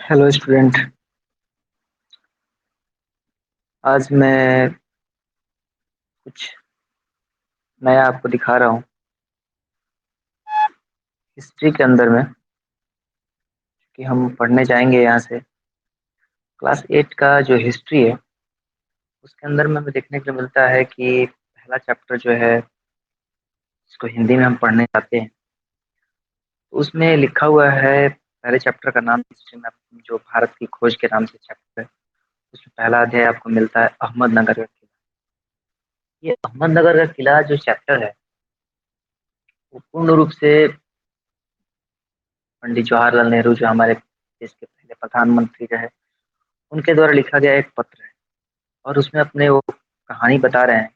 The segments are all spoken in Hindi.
Hello student. आज मैं कुछ नया आपको दिखा रहा हूँ। हिस्ट्री के अंदर में कि हम पढ़ने जाएंगे यहाँ से क्लास 8 का जो हिस्ट्री है उसके अंदर में हमें देखने को मिलता है कि पहला चैप्टर जो है इसको हिंदी में हम पढ़ने जाते हैं तो उसमें लिखा हुआ है। पहले चैप्टर का नाम हिस्ट्री में जो भारत की खोज के नाम से चैप्टर है उसमें पहला अध्याय आपको मिलता है अहमदनगर का किला। ये अहमदनगर का किला जो चैप्टर है वो पूर्ण रूप से पंडित जवाहरलाल नेहरू जो हमारे देश के पहले प्रधानमंत्री रहे उनके द्वारा लिखा गया एक पत्र है। और उसमें अपने वो कहानी बता रहे हैं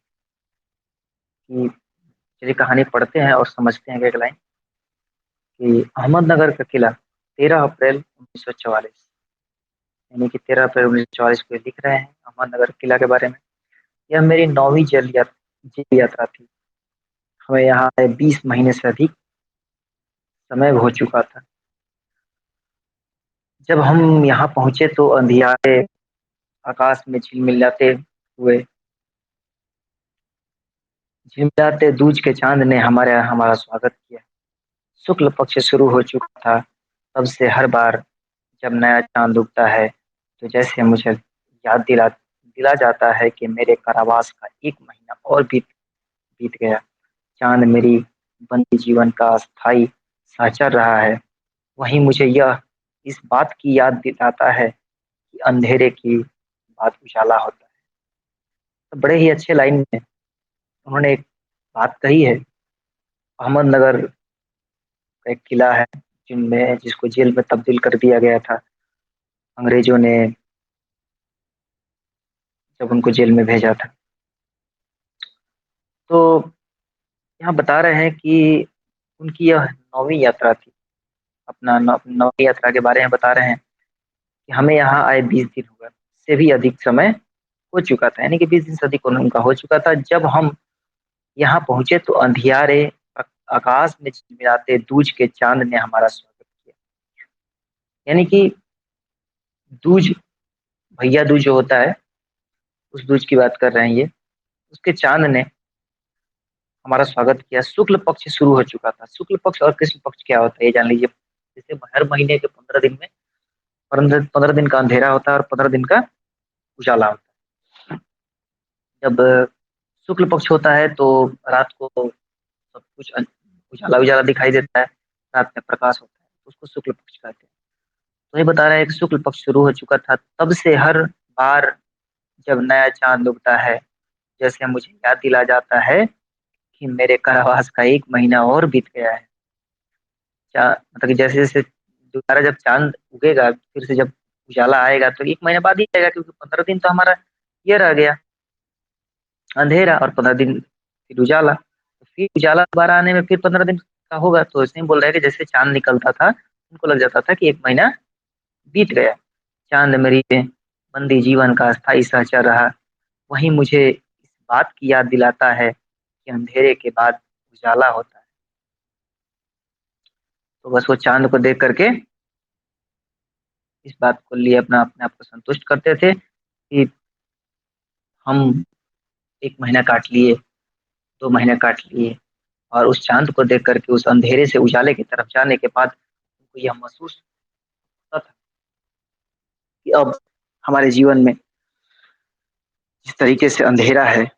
कि चलिए कहानी पढ़ते हैं और समझते हैं कि एक लाइन कि अहमदनगर का किला 13 अप्रैल 1944 यानी कि 13 अप्रैल 1944 को लिख रहे हैं अहमदनगर किला के बारे में। यह मेरी 9वीं जेल यात्रा थी। हमें यहाँ आए 20 महीने से अधिक समय हो चुका था। जब हम यहाँ पहुंचे तो अंधियारे आकाश में झिलमिलाते दूज के चांद ने हमारा हमारा स्वागत किया। शुक्ल पक्ष शुरू हो चुका था। तब से हर बार जब नया चांद उगता है तो जैसे मुझे याद दिला जाता है कि मेरे कारावास का एक महीना और बीत बीत गया। चांद मेरी बंदी जीवन का स्थायी सहचर रहा है। वहीं मुझे यह इस बात की याद दिलाता है कि अंधेरे की बात उजाला होता है। तो बड़े ही अच्छे लाइन में उन्होंने एक बात कही है। अहमदनगर का एक किला है जिनमें जिसको जेल में तब्दील कर दिया गया था अंग्रेजों ने जब उनको जेल में भेजा था। तो यहाँ बता रहे हैं कि उनकी यह 9वीं यात्रा थी। अपना 9वीं यात्रा के बारे में बता रहे हैं कि हमें यहाँ आए 20 दिन हो गए, से भी अधिक समय हो चुका था। यानी कि 20 दिन से अधिक उनका हो चुका था। जब हम यहाँ पहुंचे तो अंधियारे आकाश में चिलमिलाते दूज के चांद ने हमारा स्वागत किया। यानी कि दूज, भैया दूज जो होता है उस दूज की बात कर रहे हैं ये। उसके चांद ने हमारा स्वागत किया। शुक्ल पक्ष शुरू हो चुका था। शुक्ल पक्ष और कृष्ण पक्ष क्या होता है ये जान लीजिए। जैसे हर महीने के 15 दिन में 15 दिन का अंधेरा होता है और 15 दिन का उजाला होता है। जब शुक्ल पक्ष होता है तो रात को सब कुछ उजाला उजाला दिखाई देता है। रात में प्रकाश होता है तो उसको शुक्ल पक्ष कहते हैं। तो ये बता रहा है कि शुक्ल पक्ष शुरू हो चुका था। तब से हर बार जब नया चांद उगता है जैसे मुझे याद दिला जाता है कि मेरे कारावास का एक महीना और बीत गया है। मतलब कि जैसे जैसे दोबारा जब चांद उगेगा फिर से जब उजाला आएगा तो एक महीने बाद ही आएगा, क्योंकि 15 दिन तो हमारा ये रह गया अंधेरा और 15 दिन फिर उजाला। तो फिर उजाला दोबारा आने में फिर 15 दिन का होगा। तो इसमें बोल रहा है कि जैसे चांद निकलता था उनको लग जाता था कि एक महीना बीत गया। चांद मेरी बंदी जीवन का स्थायी सहचर रहा। वहीं मुझे इस बात की याद दिलाता है कि अंधेरे के बाद उजाला होता है। तो बस वो चांद को देख करके इस बात को लिए अपने आप को संतुष्ट करते थे कि हम एक महीना काट लिए, 2 महीने काट लिए। और उस चांद को देख करके उस अंधेरे से उजाले की तरफ जाने के बाद उनको यह महसूस होता था कि अब हमारे जीवन में जिस तरीके से अंधेरा है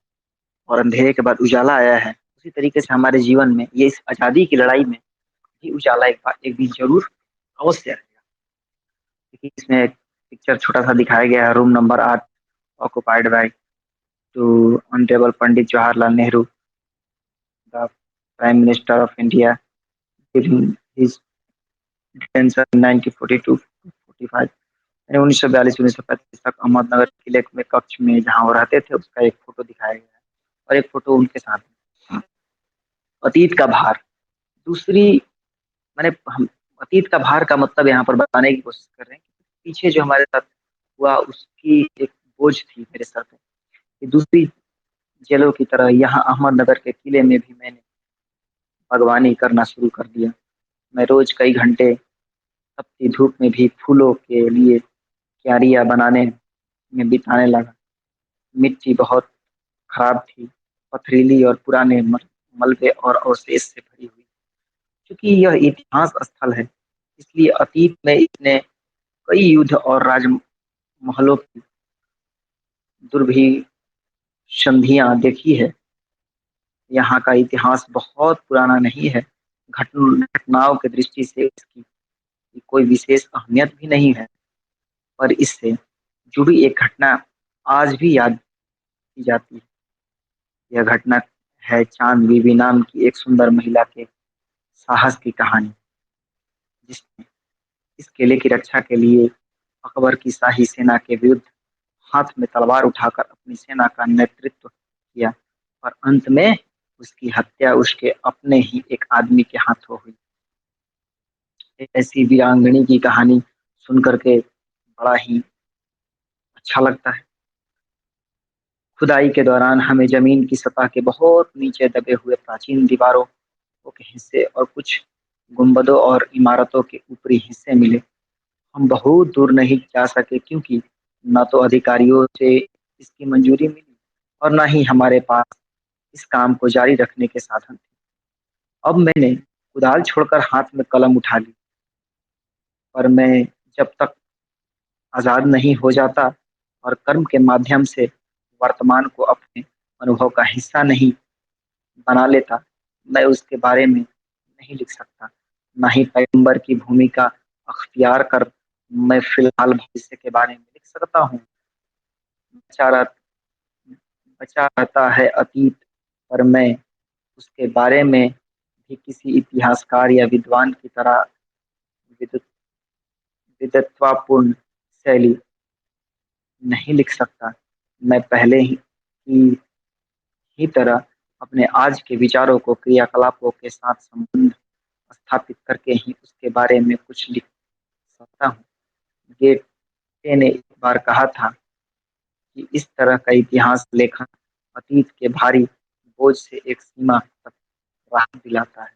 और अंधेरे के बाद उजाला आया है उसी तरीके से हमारे जीवन में ये इस आजादी की लड़ाई में भी उजाला एक बार एक दिन जरूर अवश्य आएगा। क्योंकि इसमें एक पिक्चर छोटा सा दिखाया गया है, room number 8 occupied by two honourable Pandit Jawaharlal Nehru, the prime minister of India during his detention 1942-45। यानी 1942 1935 तक अहमदनगर किले में कक्ष में जहाँ वो रहते थे उसका एक फोटो दिखाया गया है और एक फोटो उनके साथ है। अतीत का भार दूसरी मैंने हम अतीत का भार का मतलब यहाँ पर बताने की कोशिश कर रहे हैं कि पीछे जो हमारे साथ हुआ उसकी एक बोझ थी मेरे साथ है कि दूसरी जेलों की तरह यहाँ अहमदनगर के किले में भी मैंने बागवानी करना शुरू कर दिया। मैं रोज कई घंटे तपती धूप में भी फूलों के लिए क्यारियां बनाने में बिताने लगा। मिट्टी बहुत खराब थी, पथरीली और पुराने मलबे और अवशेष से भरी हुई। क्योंकि यह इतिहास स्थल है, इसलिए अतीत में इसने कई युद्ध और राजमहलों की दुर्भी संधियां देखी है। यहाँ का इतिहास बहुत पुराना नहीं है। घटनाओं की दृष्टि से इसकी कोई विशेष अहमियत भी नहीं है, पर इससे जुड़ी एक घटना आज भी याद की जाती है। यह घटना है चांद बीबी नाम की एक सुंदर महिला के साहस की कहानी, जिसने इस किले की रक्षा के लिए अकबर की शाही सेना के विरुद्ध हाथ में तलवार उठाकर अपनी सेना का नेतृत्व किया, और अंत में उसकी हत्या उसके अपने ही एक आदमी के हाथों हुई। ऐसी वीरांगनी की कहानी सुन करके बड़ा ही अच्छा लगता है। खुदाई के दौरान हमें जमीन की सतह के बहुत नीचे दबे हुए प्राचीन दीवारों के हिस्से और कुछ गुंबदों और इमारतों के ऊपरी हिस्से मिले। हम बहुत दूर नहीं जा सके, क्योंकि न तो अधिकारियों से इसकी मंजूरी मिली और न ही हमारे पास इस काम को जारी रखने के साधन थे। अब मैंने कुदाल छोड़कर हाथ में कलम उठा ली, पर मैं जब तक आजाद नहीं हो जाता और कर्म के माध्यम से वर्तमान को अपने अनुभव का हिस्सा नहीं बना लेता, मैं उसके बारे में नहीं लिख सकता। ना ही पैगंबर की भूमिका अख्तियार कर मैं फिलहाल भविष्य के बारे में लिख सकता हूँ। बचा रह, बचा रहता है अतीत, पर मैं उसके बारे में भी किसी इतिहासकार या विद्वान की तरह विद्वत विद्वत्तापूर्ण शैली नहीं लिख सकता। मैं पहले ही तरह अपने आज के विचारों को क्रियाकलापों के साथ संबंध स्थापित करके ही उसके बारे में कुछ लिख सकता हूँ। गेटे ने एक बार कहा था कि इस तरह का इतिहास लेखन अतीत के भारी बोझ से एक सीमा तक राहत दिलाता है।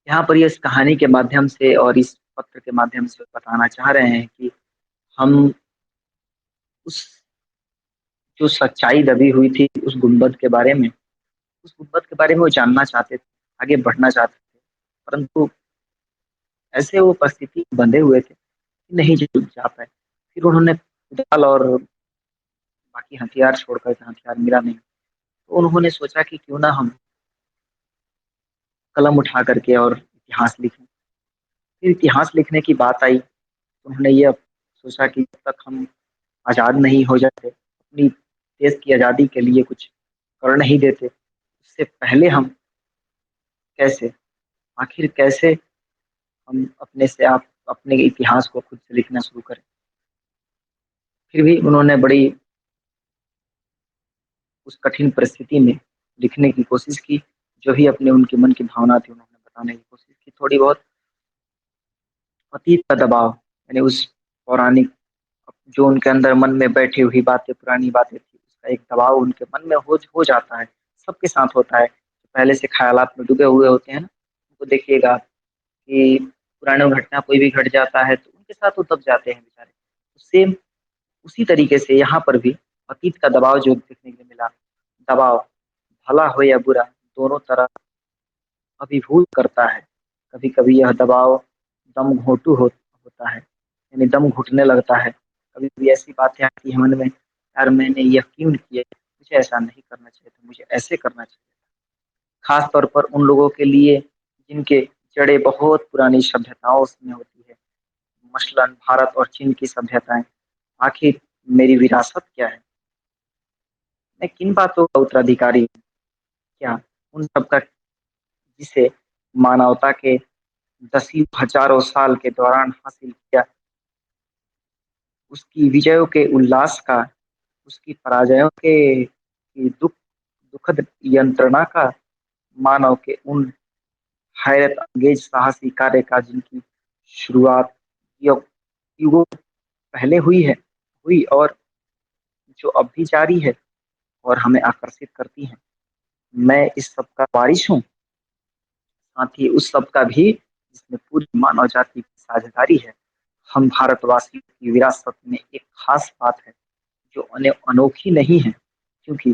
यहाँ पर ये इस कहानी के माध्यम से और इस पत्र के माध्यम से बताना चाह रहे हैं कि हम उस जो सच्चाई दबी हुई थी उस गुंबद के बारे में, उस गुंबद के बारे में वो जानना चाहते थे, आगे बढ़ना चाहते थे, परंतु ऐसे वो परिस्थिति बंधे हुए थे कि नहीं जा पाए। फिर उन्होंने कुदाल और बाकी हथियार छोड़कर, हथियार मिला नहीं, तो उन्होंने सोचा कि क्यों ना हम कलम उठा करके और इतिहास लिखें। फिर इतिहास लिखने की बात आई, तो उन्होंने ये सोचा कि जब तक हम आज़ाद नहीं हो जाते, अपनी देश की आज़ादी के लिए कुछ कर नहीं देते, उससे पहले हम कैसे, आखिर कैसे हम अपने से आप अपने इतिहास को खुद से लिखना शुरू करें। फिर भी उन्होंने बड़ी उस कठिन परिस्थिति में लिखने की कोशिश की। जो भी अपने उनके मन की भावना थी उन्होंने बताने की कोशिश की। थोड़ी बहुत अतीत का दबाव, यानी उस पौराणिक जो उनके अंदर मन में बैठी हुई बातें, पुरानी बातें थी, उसका एक दबाव उनके मन में हो जाता है। सबके साथ होता है, जो पहले से ख्यालात में डूबे हुए होते हैं ना, उनको देखिएगा कि पुरानी घटना कोई भी घट जाता है तो उनके साथ वो दब जाते हैं बेचारे। सेम उसी तरीके से यहाँ पर भी अतीत का दबाव जो देखने के लिए मिला, दबाव भला हो या बुरा दोनों तरह अभिभूत करता है। कभी कभी यह दबाव दम घोंटू होता है, यानी दम घुटने लगता है। कभी कभी ऐसी बातें आती है मन में, यार मैंने यह क्यों किया, मुझे ऐसा नहीं करना चाहिए था, मुझे ऐसे करना चाहिए। खास तौर पर उन लोगों के लिए जिनके जड़ें बहुत पुरानी सभ्यताओं में होती है, मसलन भारत और चीन की सभ्यताएं। आखिर मेरी विरासत क्या है, मैं किन बातों का उत्तराधिकारी हूँ? क्या उन सब का जिसे मानवता के दसियों हजारों साल के दौरान हासिल किया, उसकी विजयों के उल्लास का, उसकी पराजयों के की दुखद यंत्रणा का, मानव के उन हैरत अंगेज साहसी कार्य का जिनकी शुरुआत युगों पहले हुई और जो अब भी जारी है और हमें आकर्षित करती है। मैं इस सब का वारिस हूँ, साथ ही उस सब का भी जिसमें पूरी मानव जाति की साझेदारी है। हम भारतवासियों की विरासत में एक खास बात है जो अनोखी नहीं है, क्योंकि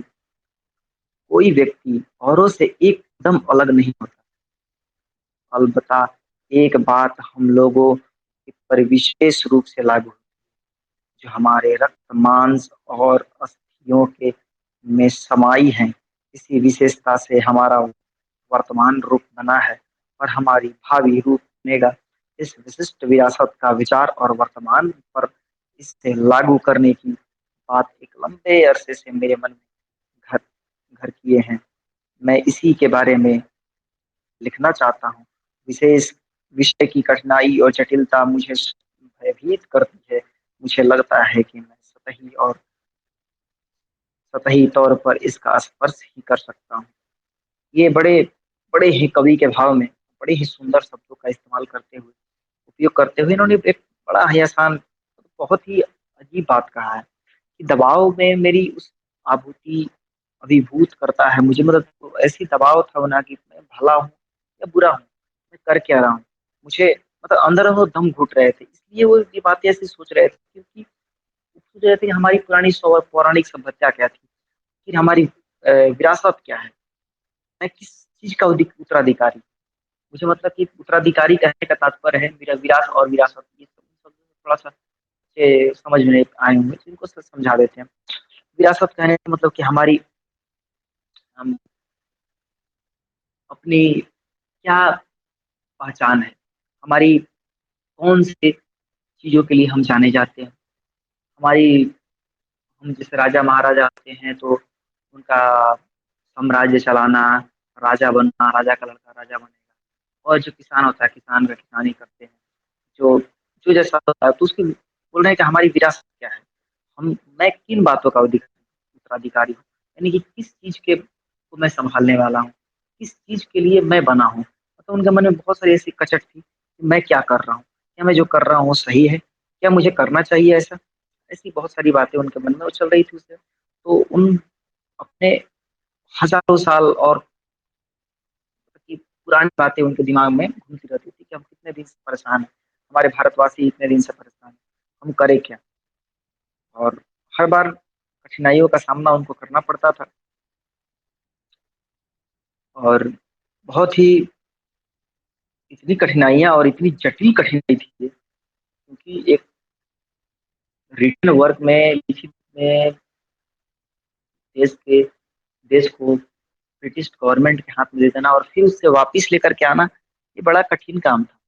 कोई व्यक्ति औरों से एकदम अलग नहीं होता। अलबत्ता एक बात हम लोगों पर विशेष रूप से लागू, जो हमारे रक्त मांस और अस्थियों के में समाई है। इसी विशेषता से हमारा वर्तमान रूप बना है और हमारी भावी रूप बनेगा। इस विशिष्ट विरासत का विचार और वर्तमान पर इसे लागू करने की बात एक लंबे अरसे से मेरे मन में घर घर किए हैं। मैं इसी के बारे में लिखना चाहता हूँ। विशेष विषय की कठिनाई और जटिलता मुझे भयभीत करती है। मुझे लगता है कि मैं सतही तौर पर इसका स्पर्श ही कर सकता हूँ। ये बड़े बड़े ही कवि के भाव में बड़े ही सुंदर शब्दों का इस्तेमाल करते हुए, उपयोग करते हुए इन्होंने एक बड़ा ही आसान, बहुत ही अजीब बात कहा है कि दबाव में मेरी उस आभूति अभिभूत करता है मुझे। मतलब तो ऐसी दबाव था ना कि मैं भला हूँ या बुरा हूँ, मैं कर क्या रहा हूँ। मुझे मतलब अंदर अंदर दम घुट रहे थे, इसलिए वो ये बातें ऐसी सोच रहे थे, क्योंकि वो सोच रहे थे कि हमारी पुरानी पौराणिक सभ्यता क्या थी, फिर हमारी विरासत क्या है, मैं किस चीज का उत्तराधिकारी। मुझे मतलब कि उत्तराधिकारी कहने का तात्पर्य है मेरा विरासत और विरासत, ये सब थोड़ा सा समझ में नहीं आए होंगे, तो इनको समझा देते हैं। विरासत कहने का मतलब कि हमारी, हम अपनी क्या पहचान है, हमारी कौन से चीजों के लिए हम जाने जाते हैं। हमारी, हम जैसे राजा महाराजा आते हैं तो उनका साम्राज्य चलाना, राजा बनना, राजा का लड़का राजा बनेगा। और जो किसान होता है किसान का किसानी करते हैं, जो जो जैसा होता है, तो उसकी बोल रहे हैं कि हमारी विरासत क्या है, हम, मैं किन बातों का उत्तराधिकारी हूँ, यानी कि किस चीज के को मैं संभालने वाला हूँ, किस चीज के लिए मैं बना हूँ। तो उनके मन में बहुत सारी ऐसी कचट थी कि मैं क्या कर रहा हूँ, क्या मैं जो कर रहा हूँ वो सही है, क्या मुझे करना चाहिए ऐसा। ऐसी बहुत सारी बातें उनके मन में उछल रही थी उससे। तो उन अपने हजारों साल और की पुरानी बातें उनके दिमाग में घूमती रहती थी कि हम कितने दिन से परेशान हैं, हमारे भारतवासी इतने दिन से परेशान हैं, हम करें क्या। और हर बार कठिनाइयों का सामना उनको करना पड़ता था। और बहुत ही, इतनी कठिनाइयां और इतनी जटिल कठिनाई थी ये, क्योंकि एक रिटन वर्क में लिखित में देश को ब्रिटिश गवर्नमेंट के हाथ में दे देना और फिर उससे वापिस लेकर के आना, ये बड़ा कठिन काम था।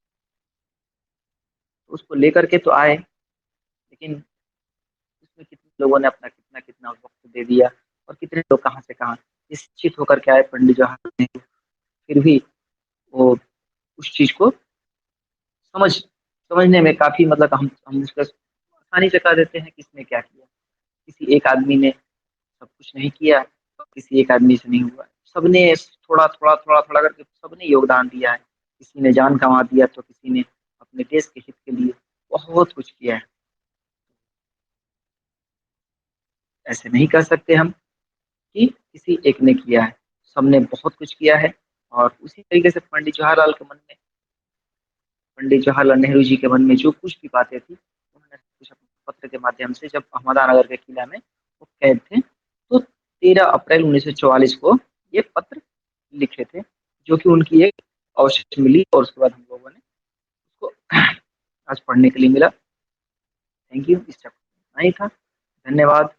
तो उसको लेकर के तो आए, लेकिन उसमें कितने लोगों ने अपना कितना कितना वक्त दे दिया, और कितने लोग कहाँ से कहाँ शिक्षित होकर के आए, पंडित जवाहरलाल नेहरू, फिर भी वो उस चीज को समझने में काफी, मतलब हम उसका आसानी से कह देते हैं कि इसने क्या किया। किसी एक आदमी ने सब कुछ नहीं किया, किसी एक आदमी से नहीं हुआ, सबने थोड़ा थोड़ा थोड़ा थोड़ा करके सबने योगदान दिया है। किसी ने जान गंवा दिया तो किसी ने अपने देश के हित के लिए बहुत कुछ किया है। ऐसे नहीं कह सकते हम कि किसी एक ने किया है, सबने बहुत कुछ किया है। और उसी तरीके से पंडित जवाहरलाल नेहरू जी के मन में जो कुछ भी बातें थी, उन्होंने कुछ अपने पत्र के माध्यम से, जब अहमदानगर के किला में वो कैद थे, तो 13 अप्रैल 1944 को ये पत्र लिखे थे, जो कि उनकी एक अवशेष मिली और उसके बाद हम लोगों ने उसको आज पढ़ने के लिए मिला। Thank you. इस चैप्टर नहीं था। धन्यवाद।